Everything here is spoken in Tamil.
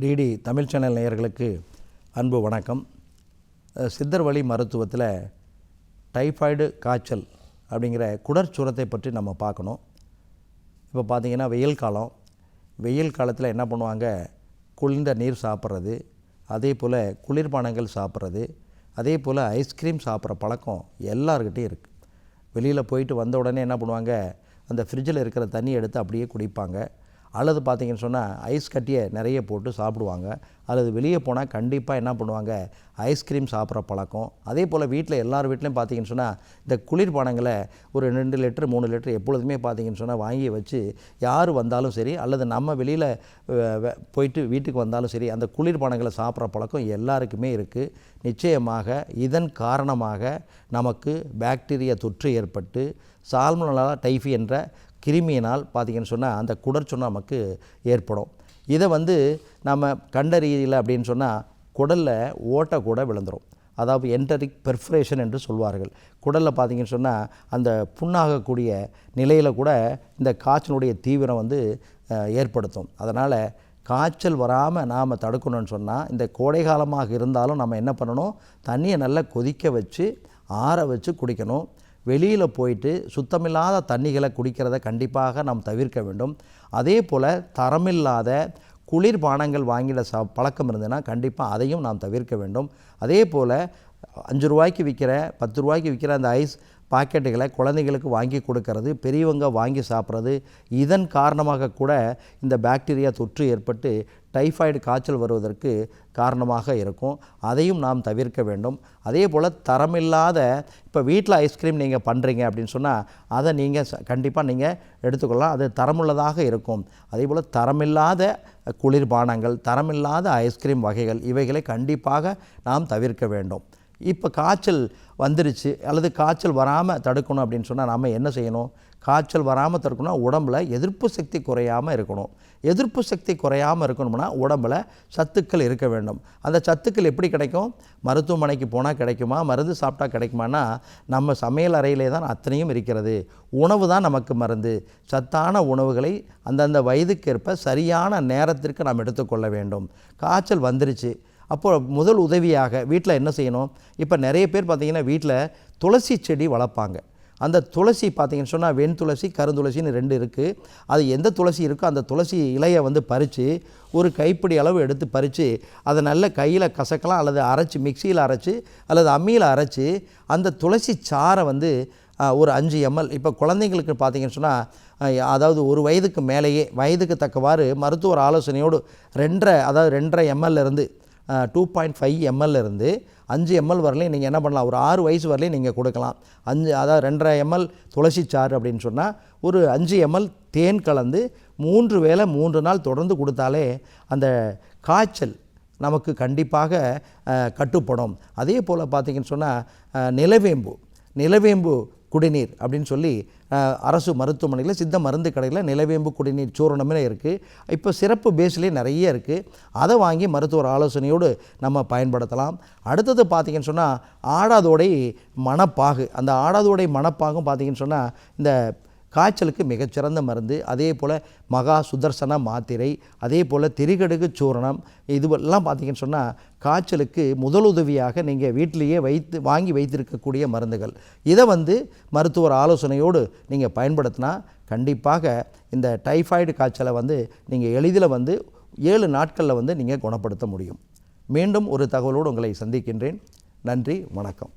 டிடி தமிழ் சேனல் நேயர்களுக்கு அன்பு வணக்கம். சித்தர் வழி மருத்துவத்தில் டைஃபாய்டு காய்ச்சல் அப்படிங்கிற குடற்சுரத்தை பற்றி நம்ம பார்க்கணும். இப்போ பார்த்திங்கன்னா வெயில் காலத்தில் என்ன பண்ணுவாங்க, குளிர்ந்த நீர் சாப்பிட்றது, அதே போல் குளிர்பானங்கள் சாப்பிட்றது, அதே போல் ஐஸ்கிரீம் சாப்பிட்ற பழக்கம் எல்லாருக்கிட்டையும் இருக்குது. வெளியில் போயிட்டு வந்த உடனே என்ன பண்ணுவாங்க, அந்த ஃப்ரிட்ஜில் இருக்கிற தண்ணியை எடுத்து அப்படியே குடிப்பாங்க. அல்லது பார்த்திங்கன்னு சொன்னால் ஐஸ் கட்டியை நிறைய போட்டு சாப்பிடுவாங்க. அல்லது வெளியே போனால் கண்டிப்பாக என்ன பண்ணுவாங்க, ஐஸ்கிரீம் சாப்பிட்ற பழக்கம். அதே போல் வீட்டில் எல்லார் வீட்லையும் பார்த்திங்கன்னு சொன்னால் இந்த குளிர்பானங்களை ஒரு 2 லிட்டர் 3 லிட்டர் எப்பொழுதுமே பார்த்திங்கன்னு சொன்னால் வாங்கி வச்சு யார் வந்தாலும் சரி, அல்லது நம்ம வெளியில் போயிட்டு வீட்டுக்கு வந்தாலும் சரி, அந்த குளிர்பானங்களை சாப்பிட்ற பழக்கம் எல்லாருக்குமே இருக்குது. நிச்சயமாக இதன் காரணமாக நமக்கு பாக்டீரியா தொற்று ஏற்பட்டு சால்மோனெல்லா டைஃபி என்ற கிருமியினால் பார்த்திங்கன்னு சொன்னால் அந்த குடற்சுரம் நமக்கு ஏற்படும். இதை நம்ம கண்டறியலை அப்படின்னு சொன்னால் குடலில் ஓட்டை கூட விழுந்துடும். அதாவது என்டரிக் பெர்ஃபரேஷன் என்று சொல்வார்கள். குடலில் பார்த்திங்கன்னு சொன்னால் அந்த புண்ணாகக்கூடிய நிலையில் கூட இந்த காய்ச்சலுடைய தீவிரம் ஏற்படுத்தும். அதனால் காய்ச்சல் வராமல் நாம் தடுக்கணும்னு சொன்னால் இந்த கோடை காலமாக இருந்தாலும் நம்ம என்ன பண்ணணும், தண்ணியை நல்லா கொதிக்க வச்சு ஆற வச்சு குடிக்கணும். வெளியில் போயிட்டு சுத்தமில்லாத தண்ணிகளை குடிக்கிறத கண்டிப்பாக நாம் தவிர்க்க வேண்டும். அதே போல் தரமில்லாத குளிர்பானங்கள் வாங்கிட பழக்கம் இருந்ததுன்னா கண்டிப்பாக அதையும் நாம் தவிர்க்க வேண்டும். அதே போல் 5 ரூபாய்க்கு விற்கிற 10 ரூபாய்க்கு விற்கிற அந்த ஐஸ் பாக்கெட்டுகளை குழந்தைகளுக்கு வாங்கி கொடுக்கறது, பெரியவங்க வாங்கி சாப்பிட்றது, இதன் காரணமாக கூட இந்த பாக்டீரியா தொற்று ஏற்பட்டு டைஃபாய்டு காய்ச்சல் வருவதற்கு காரணமாக இருக்கும். அதையும் நாம் தவிர்க்க வேண்டும். அதே போல் தரமில்லாத இப்போ வீட்டில் ஐஸ்கிரீம் நீங்கள் பண்ணுறீங்க அப்படின்னு சொன்னால் அதை நீங்கள் கண்டிப்பாக நீங்கள் எடுத்துக்கொள்ளலாம். அது தரமுள்ளதாக இருக்கும். அதே போல் தரமில்லாத குளிர்பானங்கள், தரமில்லாத ஐஸ்கிரீம் வகைகள், இவைகளை கண்டிப்பாக நாம் தவிர்க்க வேண்டும். இப்போ காய்ச்சல் வந்துருச்சு அல்லது காய்ச்சல் வராமல் தடுக்கணும் அப்படின்னு சொன்னால் நாம் என்ன செய்யணும், காய்ச்சல் வராமல் தடுக்கணும், உடம்பில் எதிர்ப்பு சக்தி குறையாமல் இருக்கணும். எதிர்ப்பு சக்தி குறையாமல் இருக்கணும்னா உடம்பில் சத்துக்கள் இருக்க வேண்டும். அந்த சத்துக்கள் எப்படி கிடைக்கும், மருத்துவமனைக்கு போனால் கிடைக்குமா, மருந்து சாப்பிட்டா கிடைக்குமானா நம்ம சமையல் அறையிலே தான் அத்தனையும் இருக்கிறது. உணவு தான் நமக்கு மருந்து. சத்தான உணவுகளை அந்தந்த வயதுக்கேற்ப சரியான நேரத்திற்கு நாம் எடுத்துக்கொள்ள வேண்டும். காய்ச்சல் வந்துருச்சு, அப்போது முதல் உதவியாக வீட்டில் என்ன செய்யணும், இப்போ நிறைய பேர் பார்த்திங்கன்னா வீட்டில் துளசி செடி வளர்ப்பாங்க. அந்த துளசி பார்த்திங்கன்னு சொன்னால் வெண்துளசி கருந்துளசின்னு 2 இருக்குது. அது எந்த துளசி இருக்கோ அந்த துளசி இலையை பறித்து ஒரு கைப்பிடி அளவு எடுத்து பறித்து அதை நல்ல கையில் கசக்கலாம், அல்லது அரைச்சி மிக்சியில் அரைச்சி அல்லது அம்மியில் அரைச்சி அந்த துளசி சாறை ஒரு 5 ml, இப்போ குழந்தைங்களுக்கு பார்த்திங்கன்னு சொன்னால் அதாவது 1 வயதுக்கு மேலேயே வயதுக்கு தக்கவாறு மருத்துவர் ஆலோசனையோடு 2.5 ml இருந்து 2.5 ml இருந்து 5 ml வரலையும் நீங்கள் என்ன பண்ணலாம், ஒரு 6 வயசு வரலையும் நீங்கள் கொடுக்கலாம். 2.5 ml துளசி சாறு அப்படின்னு சொன்னால் ஒரு 5 ml தேன் கலந்து 3 வேளை 3 நாள் தொடர்ந்து கொடுத்தாலே அந்த காய்ச்சல் நமக்கு கண்டிப்பாக கட்டுப்படும். அதே போல் பார்த்திங்கன்னு சொன்னால் நிலவேம்பு குடிநீர் அப்படின்னு சொல்லி அரசு மருத்துவமனையில் சித்த மருந்து கடையில் நிலவேம்பு குடிநீர் சூரணமே இருக்குது. இப்போ சிறப்பு பேஸ்லேயே நிறைய இருக்குது. அதை வாங்கி மருத்துவர் ஆலோசனையோடு நம்ம பயன்படுத்தலாம். அடுத்தது பார்த்திங்கன்னு சொன்னால் ஆடாதோடை மணப்பாகு. அந்த ஆடாதோடை மணப்பாகும் பார்த்திங்கன்னு சொன்னால் இந்த காய்ச்சலுக்கு மிகச்சிறந்த மருந்து. அதே போல் மகா சுதர்சன மாத்திரை, அதே போல் திரிகடுகு சூரணம், இதுவெல்லாம் பார்த்திங்கன்னு சொன்னால் காய்ச்சலுக்கு முதலுதவியாக நீங்கள் வீட்டிலேயே வாங்கி வைத்திருக்கக்கூடிய மருந்துகள். இதை மருத்துவர் ஆலோசனையோடு நீங்கள் பயன்படுத்தினா கண்டிப்பாக இந்த டைஃபாய்டு காய்ச்சலை நீங்கள் எளிதில் 7 நாட்களில் நீங்கள் குணப்படுத்த முடியும். மீண்டும் ஒரு தகவலோடு உங்களை சந்திக்கின்றேன். நன்றி, வணக்கம்.